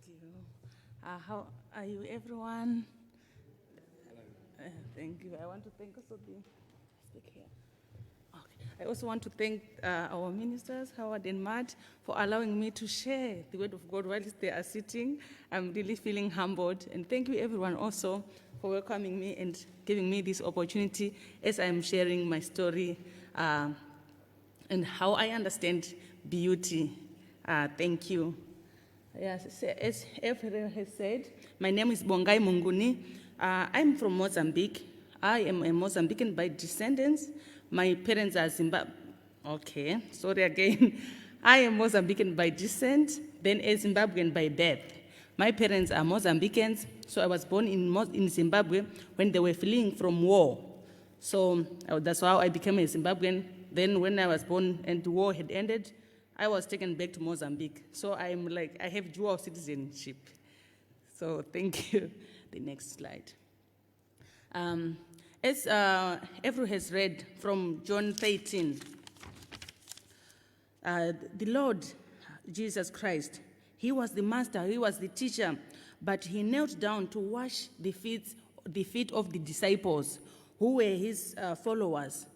you. How are you, everyone? Thank you. I want to thank also the speak here. Okay. I also want to thank our ministers, Howard and Matt, for allowing me to share the word of God while they are sitting. I'm really feeling humbled. And thank you, everyone, also for welcoming me and giving me this opportunity as I'm sharing my story and how I understand beauty. Thank you. Yes, as everyone has said, my name is Bongai Munguni. I'm from Mozambique. I am a Mozambican by descendants. My parents are Zimbabwe. Okay, sorry again. I am Mozambican by descent, then a Zimbabwean by birth. My parents are Mozambicans, so I was born in Zimbabwe when they were fleeing from war. So that's how I became a Zimbabwean. Then when I was born and the war had ended, I was taken back to Mozambique. So I have dual citizenship. So thank you. The next slide. As everyone has read from John 13, the Lord Jesus Christ, he was the master, he was the teacher, but he knelt down to wash the feet of the disciples who were his followers.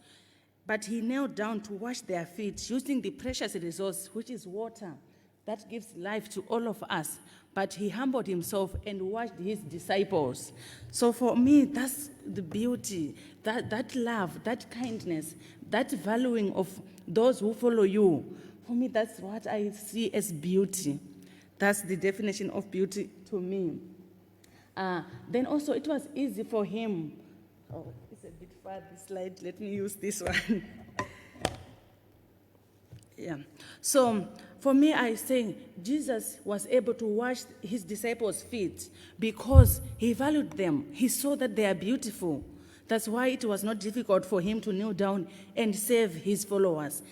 But he knelt down to wash their feet using the precious resource, which is water, that gives life to all of us. But he humbled himself and washed his disciples. So for me, that's the beauty, that love, that kindness, that valuing of those who follow you. For me, that's what I see as beauty. That's the definition of beauty to me. Then also, it was easy for him. Oh, it's a bit far, this slide. Let me use this one. Yeah. So for me, I say Jesus was able to wash his disciples' feet because he valued them. He saw that they are beautiful. That's why it was not difficult for him to kneel down and save his followers.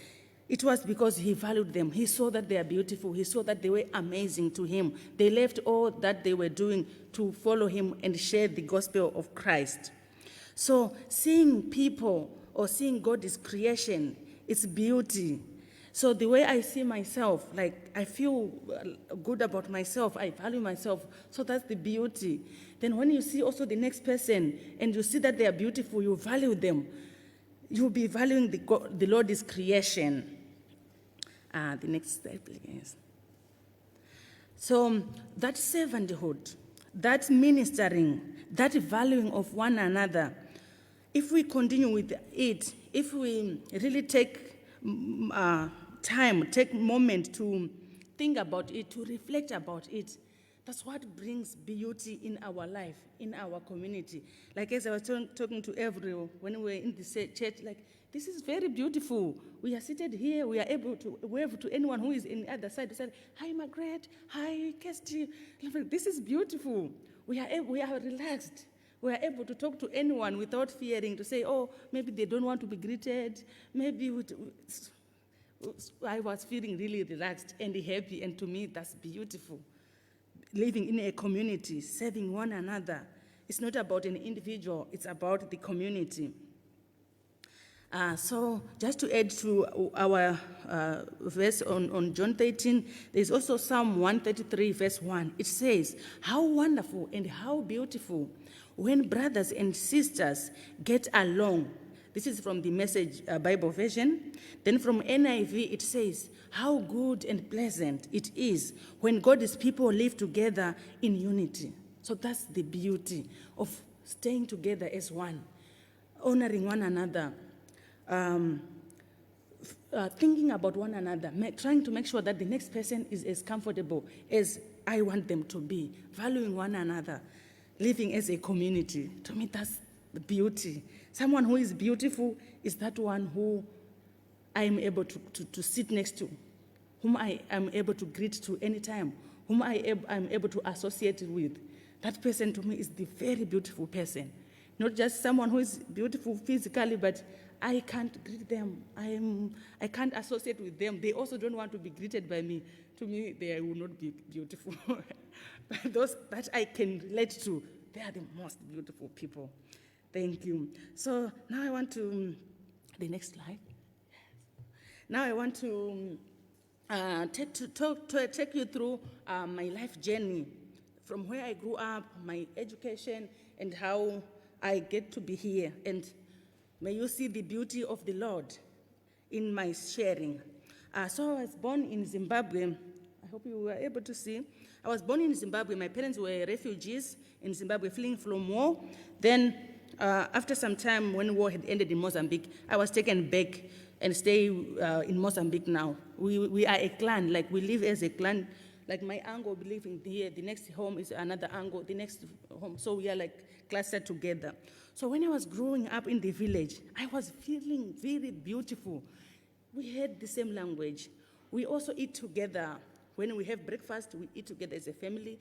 It was because he valued them. He saw that they are beautiful. He saw that they were amazing to him. They left all that they were doing to follow him and share the gospel of Christ. So seeing people or seeing God's creation, it's beauty. So the way I see myself, like I feel good about myself, I value myself, so that's the beauty. Then when you see also the next person and you see that they are beautiful, you value them, you'll be valuing the Lord's creation. The next slide, please. So that servanthood, that ministering, that valuing of one another, if we continue with it, if we really take time, take moment to think about it, to reflect about it, that's what brings beauty in our life, in our community. Like as I was talking to everyone when we were in the church, like, this is very beautiful. We are seated here, we are able to wave to anyone who is in the other side to say, hi Margaret, hi Kirsty. This is beautiful. We are relaxed. We are able to talk to anyone without fearing to say, oh, maybe they don't want to be greeted. Maybe I was feeling really relaxed and happy, and to me, that's beautiful. Living in a community, serving one another. It's not about an individual, it's about the community. So just to add to our verse on John 13, there's also Psalm 133, verse 1. It says, how wonderful and how beautiful when brothers and sisters get along. This is from the Message Bible version. Then from NIV, it says, how good and pleasant it is when God's people live together in unity. So that's the beauty of staying together as one, honoring one another, thinking about one another, trying to make sure that the next person is as comfortable as I want them to be, valuing one another, living as a community. To me, that's the beauty. Someone who is beautiful is that one who I am able to sit next to, whom I am able to greet to anytime, whom I am able to associate with. That person to me is the very beautiful person. Not just someone who is beautiful physically, but I can't greet them. I can't associate with them. They also don't want to be greeted by me. To me, they will not be beautiful. But those that I can relate to, they are the most beautiful people. Thank you. So now I want to, the next slide. Now I want to take you through my life journey from where I grew up, my education, and how I get to be here. And may you see the beauty of the Lord in my sharing. So I was born in Zimbabwe. I hope you were able to see. I was born in Zimbabwe. My parents were refugees in Zimbabwe, fleeing from war. Then, after some time, when war had ended in Mozambique, I was taken back and stay in Mozambique now. We are a clan, like we live as a clan. Like my uncle will be living here, the next home is another uncle, the next home. So we are like clustered together. So when I was growing up in the village, I was feeling very beautiful. We had the same language. We also eat together. When we have breakfast, we eat together as a family.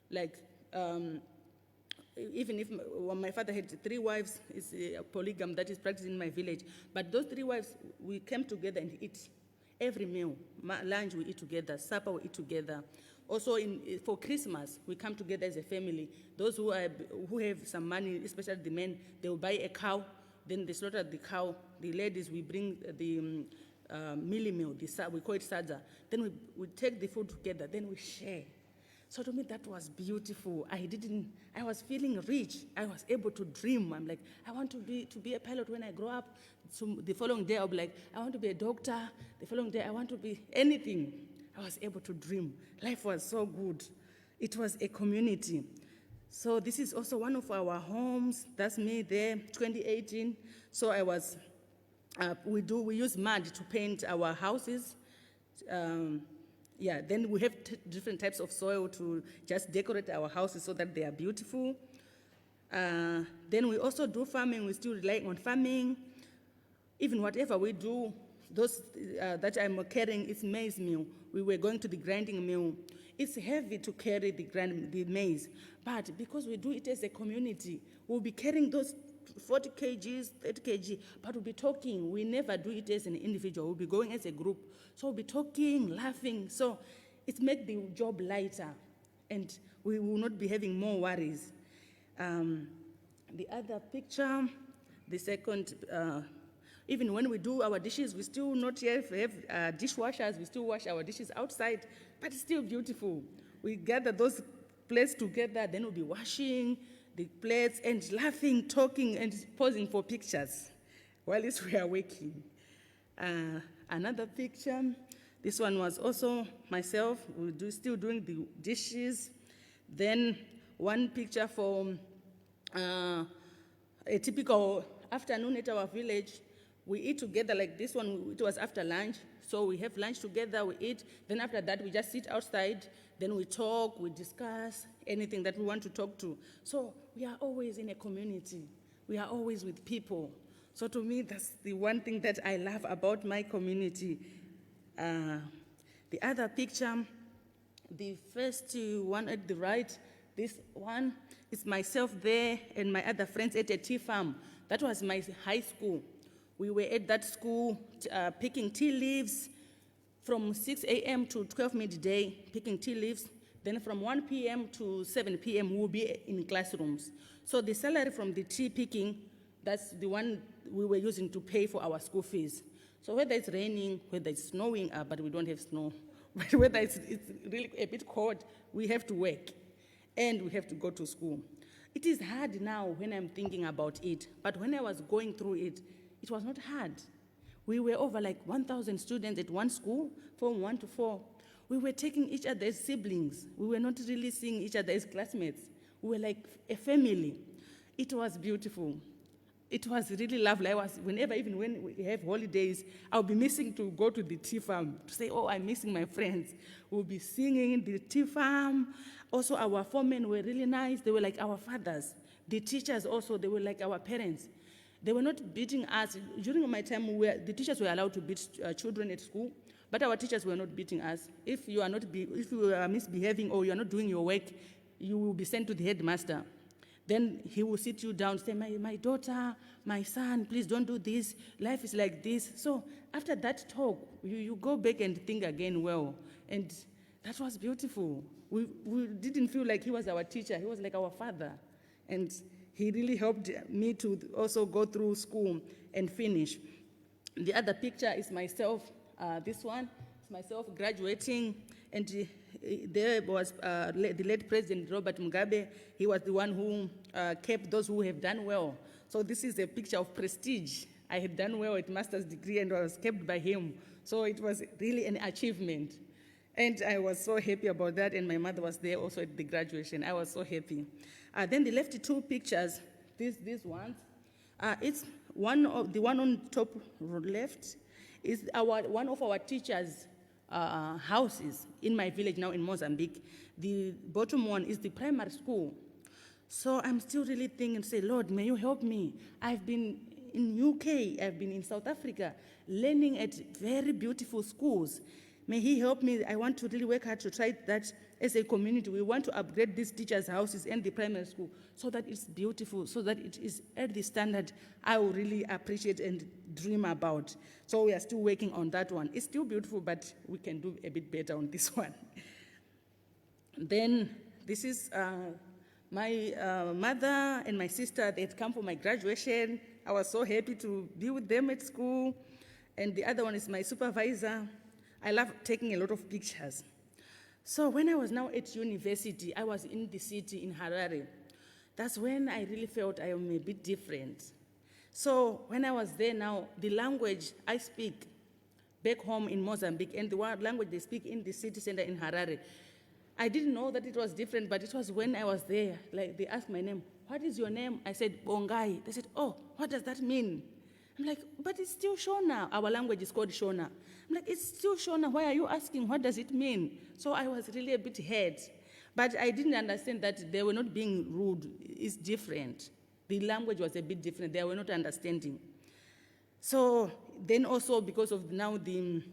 Like, even if my father had 3 wives, it's a polygamy that is practiced in my village. But those 3 wives, we came together and eat every meal. Lunch we eat together, supper we eat together. Also for Christmas, we come together as a family. Those who have some money, especially the men, they will buy a cow, then they slaughter the cow. The ladies, we bring the mealie meal, we call it sadza. Then we take the food together, then we share. So to me, that was beautiful. I was feeling rich. I was able to dream. I'm like, I want to be a pilot when I grow up. So the following day, I'll be like, I want to be a doctor. The following day, I want to be anything. I was able to dream. Life was so good. It was a community. So this is also one of our homes. That's me there, 2018. So I was, we use mud to paint our houses. Then we have different types of soil to just decorate our houses so that they are beautiful. Then we also do farming. We still rely on farming. Even whatever we do, those that I'm carrying is maize meal. We were going to the grinding mill. It's heavy to carry the maize, but because we do it as a community, we'll be carrying those 40 kgs, 30 kg, but we'll be talking. We never do it as an individual. We'll be going as a group. So we'll be talking, laughing. So it makes the job lighter, and we will not be having more worries. The other picture, the second, even when we do our dishes, we still not yet have dishwashers. We still wash our dishes outside, but it's still beautiful. We gather those plates together, then we'll be washing the plates and laughing, talking, and posing for pictures while we are working. Another picture, this one was also myself. We still doing the dishes. Then one picture for a typical afternoon at our village. We eat together like this one. It was after lunch. So we have lunch together, we eat. Then after that, we just sit outside. Then we talk, we discuss anything that we want to talk to. So we are always in a community. We are always with people. So to me, that's the one thing that I love about my community. The other picture, the first one at the right, this one is myself there and my other friends at a tea farm. That was my high school. We were at that school picking tea leaves from 6 a.m. to 12 midday, picking tea leaves. Then from 1 p.m. to 7 p.m., we'll be in classrooms. So the salary from the tea picking, that's the one we were using to pay for our school fees. So whether it's raining, whether it's snowing, but we don't have snow, but whether it's really a bit cold, we have to work and we have to go to school. It is hard now when I'm thinking about it, but when I was going through it, it was not hard. We were over like 1,000 students at one school, from 1 to 4. We were taking each other as siblings. We were not really seeing each other as classmates. We were like a family. It was beautiful. It was really lovely. Even when we have holidays, I'll be missing to go to the tea farm to say, oh, I'm missing my friends. We'll be singing in the tea farm. Also, our foremen were really nice. They were like our fathers. The teachers also, they were like our parents. They were not beating us. During my time, the teachers were allowed to beat children at school, but our teachers were not beating us. If you are misbehaving or you are not doing your work, you will be sent to the headmaster. Then he will sit you down, say, my daughter, my son, please don't do this. Life is like this. So after that talk, you go back and think again well. And that was beautiful. We didn't feel like he was our teacher. He was like our father. And he really helped me to also go through school and finish. The other picture is myself, this one. myself graduating, and there was the late President Robert Mugabe. He was the one who kept those who have done well. So this is a picture of prestige. I had done well at master's degree and I was kept by him. So it was really an achievement. And I was so happy about that, and my mother was there also at the graduation. I was so happy. Then they left 2 pictures, these ones. It's the one on top left is one of our teachers' houses in my village now in Mozambique. The bottom one is the primary school. So I'm still really thinking, say, Lord, may you help me. I've been in UK, I've been in South Africa, learning at very beautiful schools. May He help me. I want to really work hard to try that as a community. We want to upgrade these teachers' houses and the primary school so that it's beautiful, so that it is at the standard I will really appreciate and dream about. So we are still working on that one. It's still beautiful, but we can do a bit better on this one. Then this is my mother and my sister. They had come for my graduation. I was so happy to be with them at school. And the other one is my supervisor. I love taking a lot of pictures. So when I was now at university, I was in the city in Harare. That's when I really felt I am a bit different. So when I was there now, the language I speak back home in Mozambique and the language they speak in the city center in Harare, I didn't know that it was different, but it was when I was there. Like, they asked my name. What is your name? I said, Bongai. They said, oh, what does that mean? I'm like, but it's still Shona. Our language is called Shona. I'm like, it's still Shona. Why are you asking? What does it mean? So I was really a bit hurt. But I didn't understand that they were not being rude. It's different. The language was a bit different. They were not understanding. So then also because of now the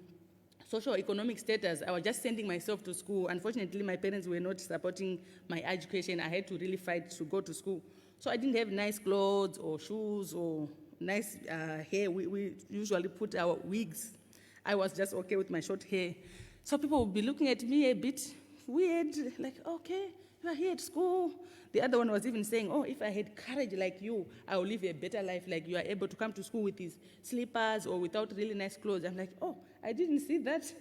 socio-economic status, I was just sending myself to school. Unfortunately, my parents were not supporting my education. I had to really fight to go to school. So I didn't have nice clothes or shoes or nice hair. We usually put our wigs. I was just okay with my short hair. So people would be looking at me a bit weird, like, okay, you are here at school. The other one was even saying, oh, if I had courage like you, I will live a better life, like you are able to come to school with these slippers or without really nice clothes. I'm like, oh, I didn't see that.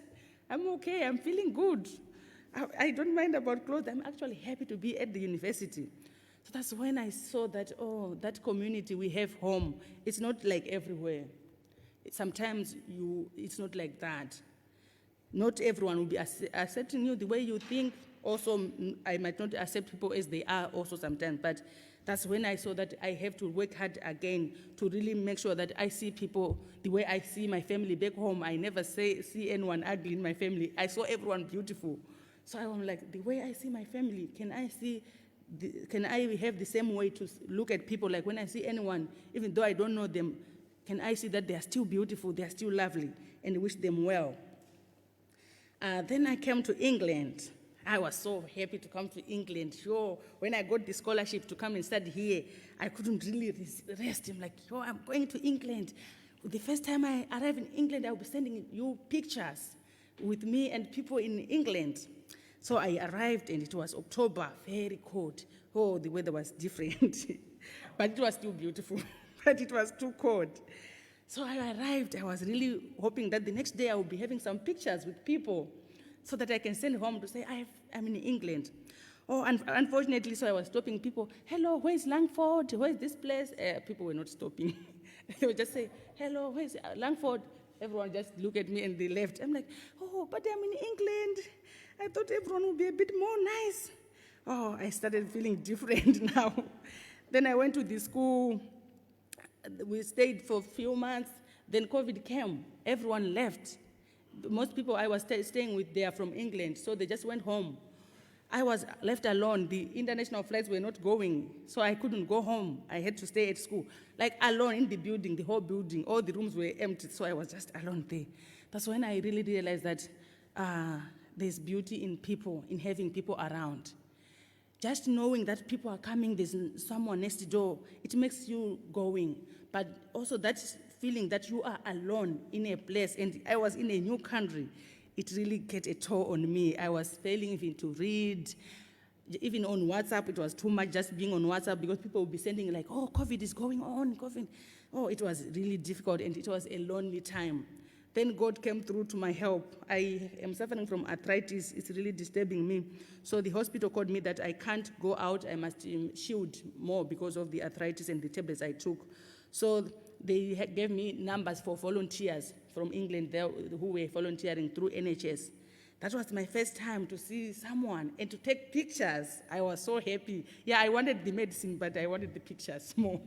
I'm okay, I'm feeling good. I don't mind about clothes. I'm actually happy to be at the university. So that's when I saw that, oh, that community we have home, it's not like everywhere. Sometimes it's not like that. Not everyone will be accepting you the way you think. Also, I might not accept people as they are also sometimes, but that's when I saw that I have to work hard again to really make sure that I see people the way I see my family back home. I never see anyone ugly in my family. I saw everyone beautiful. So I'm like, the way I see my family, can I have the same way to look at people? Like when I see anyone, even though I don't know them, can I see that they are still beautiful, they are still lovely, and wish them well? Then I came to England. I was so happy to come to England. Sure, when I got the scholarship to come and study here, I couldn't really rest. I'm like, yo, I'm going to England. The first time I arrive in England, I'll be sending you pictures with me and people in England. So I arrived and it was October, very cold. Oh, the weather was different. But it was still beautiful, but it was too cold. So I arrived, I was really hoping that the next day I would be having some pictures with people so that I can send home to say, I'm in England. Oh, and unfortunately, so I was stopping people, hello, where's Langford? Where's this place? People were not stopping. They would just say, hello, where's Langford? Everyone just looked at me and they left. I'm like, oh, but I'm in England. I thought everyone would be a bit more nice. Oh, I started feeling different now. Then I went to the school. We stayed for a few months. Then COVID came. Everyone left. Most people I was staying with, they are from England, so they just went home. I was left alone. The international flights were not going, so I couldn't go home. I had to stay at school, like alone in the building, the whole building. All the rooms were empty, so I was just alone there. That's when I really realized that there's beauty in people, in having people around. Just knowing that people are coming, there's someone next door, it makes you going. But also that feeling that you are alone in a place, and I was in a new country, it really get a toll on me. I was failing even to read. Even on WhatsApp, it was too much just being on WhatsApp because people would be sending like, oh, COVID is going on, COVID. Oh, it was really difficult and it was a lonely time. Then God came through to my help. I am suffering from arthritis. It's really disturbing me. So the hospital called me that I can't go out. I must shield more because of the arthritis and the tablets I took. So they gave me numbers for volunteers from England there who were volunteering through NHS. That was my first time to see someone and to take pictures. I was so happy. Yeah, I wanted the medicine, but I wanted the pictures more.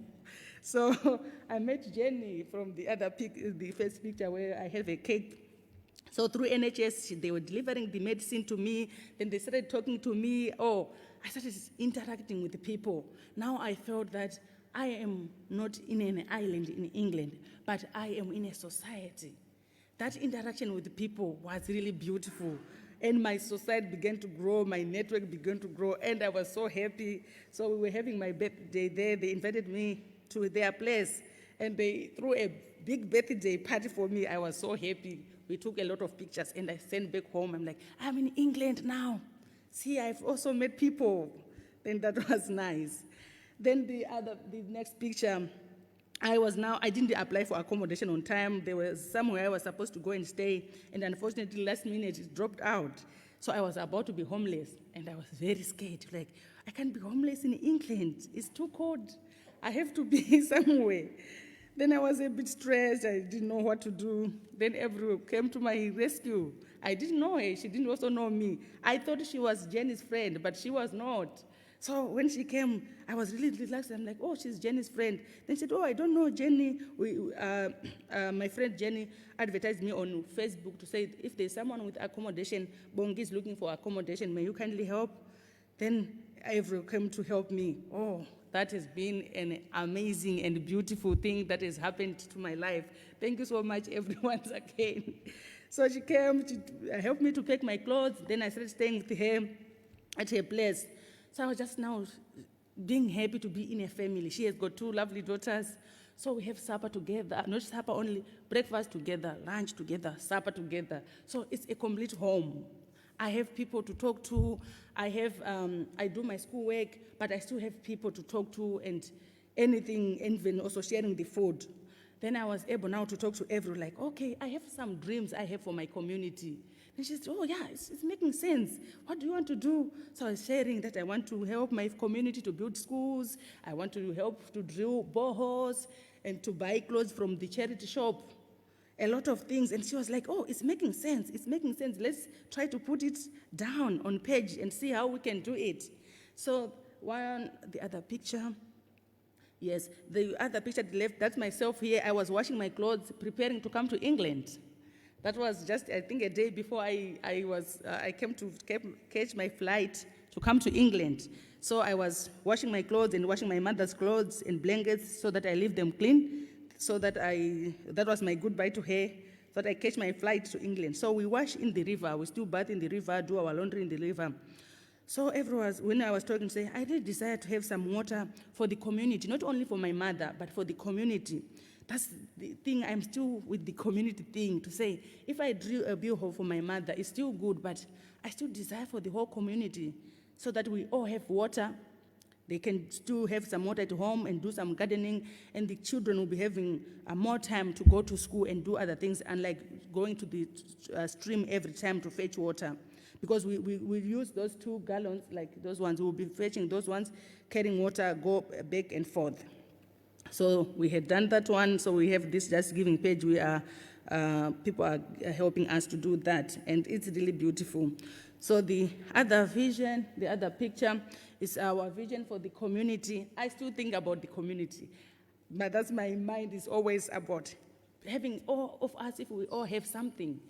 So I met Jenny from the first picture where I have a cake. So through NHS, they were delivering the medicine to me. Then they started talking to me. Oh, I started interacting with the people. Now I felt that I am not in an island in England, but I am in a society. That interaction with the people was really beautiful. And my society began to grow, my network began to grow, and I was so happy. So we were having my birthday there. They invited me to their place, and they threw a big birthday party for me. I was so happy. We took a lot of pictures, and I sent back home. I'm like, I'm in England now. See, I've also met people. Then that was nice. Then the next picture, I didn't apply for accommodation on time. There was somewhere I was supposed to go and stay, and unfortunately, last minute, it dropped out. So I was about to be homeless, and I was very scared. Like, I can't be homeless in England. It's too cold. I have to be somewhere. Then I was a bit stressed. I didn't know what to do. Then everyone came to my rescue. I didn't know her. She didn't also know me. I thought she was Jenny's friend, but she was not. So when she came, I was really relaxed. I'm like, oh, she's Jenny's friend. Then she said, oh, I don't know Jenny. My friend Jenny advertised me on Facebook to say, if there's someone with accommodation, Bongi is looking for accommodation, may you kindly help? Then everyone came to help me. Oh, that has been an amazing and beautiful thing that has happened to my life. Thank you so much, everyone, again. So she came to help me to pack my clothes. Then I started staying with her at her place. So I was just now being happy to be in a family. She has got 2 lovely daughters. So we have supper together, not supper only, breakfast together, lunch together, supper together. So it's a complete home. I have people to talk to. I do my schoolwork, but I still have people to talk to and anything, even also sharing the food. Then I was able now to talk to everyone, like, okay, I have some dreams I have for my community. And she said, oh yeah, it's making sense. What do you want to do? So I was sharing that I want to help my community to build schools. I want to help to drill boreholes and to buy clothes from the charity shop. A lot of things. And she was like, oh, it's making sense. It's making sense. Let's try to put it down on page and see how we can do it. So the other picture. Yes, the other picture at the left, that's myself here. I was washing my clothes, preparing to come to England. That was just, I think, a day before I came to catch my flight to come to England. So I was washing my clothes and washing my mother's clothes and blankets so that I leave them clean, so that that was my goodbye to her, so that I catch my flight to England. So we wash in the river, we still bath in the river, do our laundry in the river. So when I was talking, say, I really desire to have some water for the community, not only for my mother, but for the community. That's the thing, I'm still with the community thing, to say, if I drill a borehole for my mother, it's still good, but I still desire for the whole community, so that we all have water. They can still have some water at home and do some gardening, and the children will be having more time to go to school and do other things, unlike going to the stream every time to fetch water. Because we use those 2 gallons, like those ones, we'll be fetching those ones, carrying water, go back and forth. So we had done that one, so we have this Just Giving page. People are helping us to do that, and it's really beautiful. So the other vision, the other picture, is our vision for the community. I still think about the community, but that's my mind is always about having all of us, if we all have something.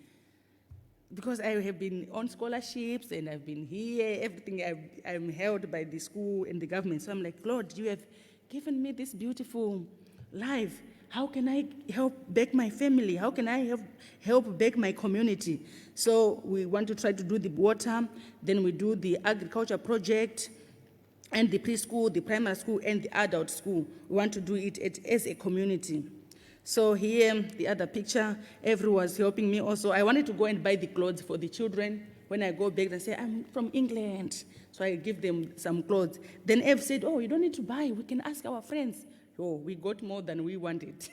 Because I have been on scholarships and I've been here, everything I'm held by the school and the government. So I'm like, Lord, you have given me this beautiful life. How can I help back my family? How can I help back my community? So we want to try to do the water, then we do the agriculture project, and the preschool, the primary school, and the adult school. We want to do it as a community. So here, the other picture, everyone was helping me also. I wanted to go and buy the clothes for the children. When I go back, they say, I'm from England. So I give them some clothes. Then Ev said, oh, you don't need to buy. We can ask our friends. Oh, we got more than we wanted.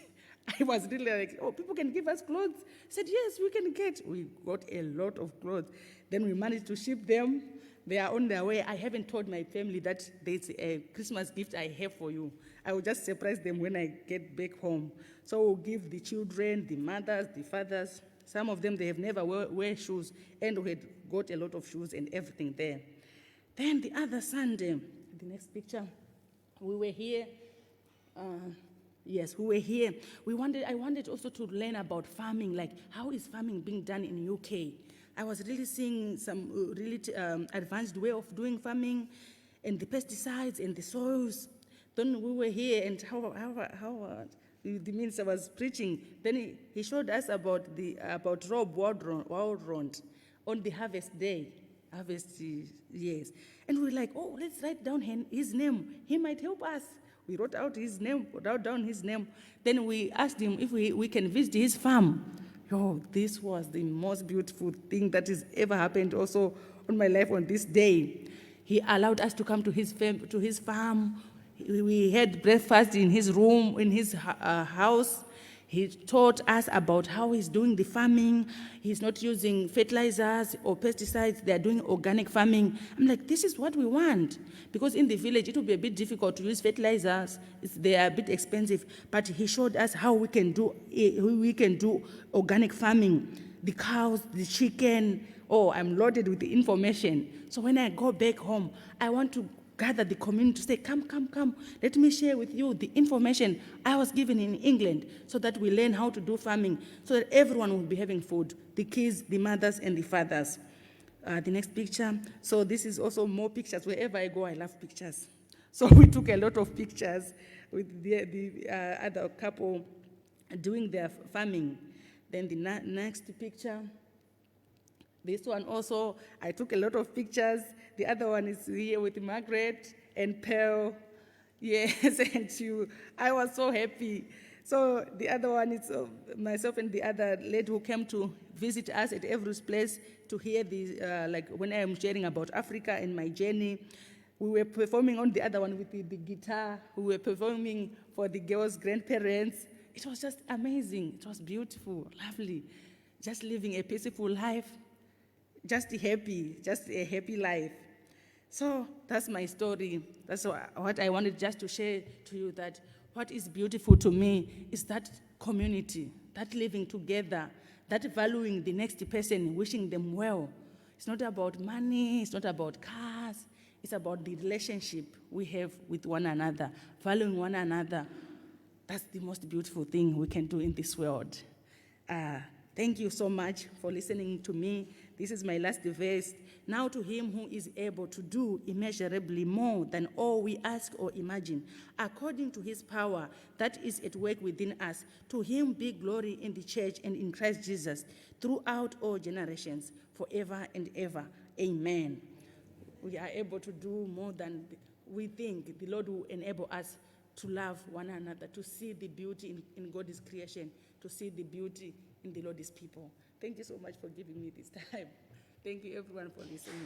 I was really like, oh, people can give us clothes. I said, yes, we can get. We got a lot of clothes. Then we managed to ship them. They are on their way. I haven't told my family that there's a Christmas gift I have for you. I will just surprise them when I get back home. So we'll give the children, the mothers, the fathers. Some of them, they have never wear shoes, and we had got a lot of shoes and everything there. Then the other Sunday, the next picture, we were here. Yes, we were here. I wanted also to learn about farming, like how is farming being done in UK. I was really seeing some really advanced way of doing farming, and the pesticides and the soils. Then we were here, and the minister was preaching. Then he showed us about Rob Waldron on the harvest day. Yes. And we were like, oh, let's write down his name. He might help us. We wrote down his name. Then we asked him if we can visit his farm. Oh, this was the most beautiful thing that has ever happened also on my life on this day. He allowed us to come to his farm. We had breakfast in his room, in his house. He taught us about how he's doing the farming. He's not using fertilizers or pesticides. They're doing organic farming. I'm like, this is what we want. Because in the village, it will be a bit difficult to use fertilizers. They are a bit expensive. But he showed us how we can do organic farming. The cows, the chicken. Oh, I'm loaded with the information. So when I go back home, I want to gather the community to say, come. Let me share with you the information I was given in England so that we learn how to do farming, so that everyone will be having food, the kids, the mothers, and the fathers. The next picture. So this is also more pictures. Wherever I go, I love pictures. So we took a lot of pictures with the other couple doing their farming. Then the next picture. This one also, I took a lot of pictures. The other one is here with Margaret and Pearl. Yes, and I was so happy. So the other one is myself and the other lady who came to visit us at Everest Place to hear like when I am sharing about Africa and my journey. We were performing on the other one with the guitar. We were performing for the girls' grandparents. It was just amazing. It was beautiful, lovely. Just living a peaceful life. Just a happy life. So that's my story. That's what I wanted just to share to you, that what is beautiful to me is that community, that living together, that valuing the next person, wishing them well. It's not about money, it's not about cars, it's about the relationship we have with one another, valuing one another. That's the most beautiful thing we can do in this world. Thank you so much for listening to me. This is my last verse. Now to him who is able to do immeasurably more than all we ask or imagine, according to his power that is at work within us, to him be glory in the church and in Christ Jesus throughout all generations, forever and ever. Amen. We are able to do more than we think. The Lord will enable us to love one another, to see the beauty in God's creation, to see the beauty in the Lord's people. Thank you so much for giving me this time. Thank you, everyone, for listening.